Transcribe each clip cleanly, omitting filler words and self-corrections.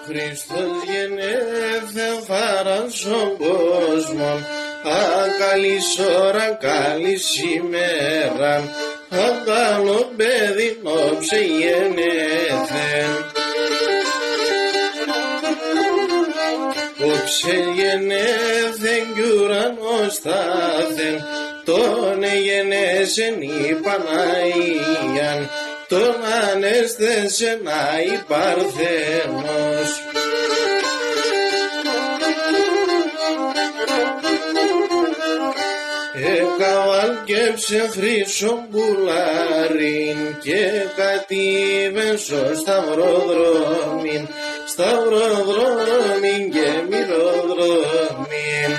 Χριστός γεννήθεν θάραν στον κόσμο, καλής ώρα, καλής ημέρα, καλό παιδί όψε γεννήθεν. Όψε γεννήθεν κι ουρανός στάθεν, τον εγενέσεν η Παναγία, τον ανέστησεν η Παρθένος. Εκαβάλκεψε χρυσό πουλάριν και κατήβεν στο σταυροδρόμιν, σταυροδρόμιν και μυροδρόμιν.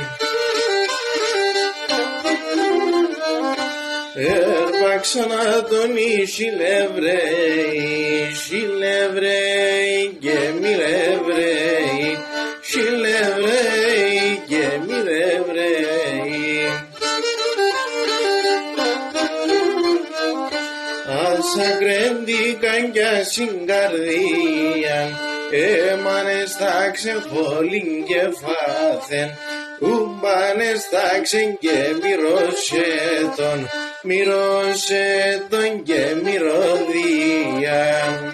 Έρπαξαν τον Ισιλευραίοι, Ισιλευραίοι και Μυρευραίοι, Ισιλευραίοι και Μυρευραίοι. Ασακρέντηκαν κι ασυγκαρδίαν, έμανες τάξεν πόλην και φάθεν, ούμπανες τάξεν και μυρώσετον, μυρώσετον και μυρωδίαν.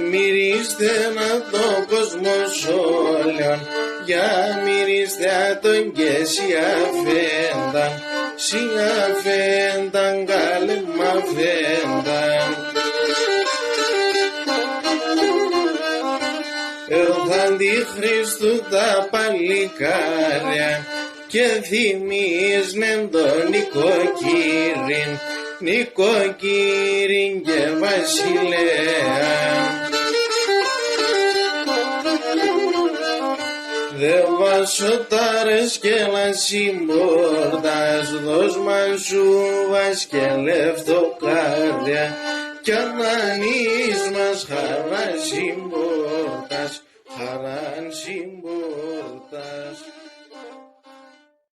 Μυρίστε να το κόσμο όλων, για μυρίστε τον και σιαφένταν, σιαφένταν καλέ μαφένταν. Έρθαν τη Χριστού τα παλικάρια και θυμίσνεν τον νοικοκύριν, νοικοκύριν και βασιλέα. Δε βασοτάρες και λασιμπόρτας, δώσμαν σου βασκελευτοκάρδια, κι ανανείς μας χαράν συμπόρτας, χαράν συμπόρτας.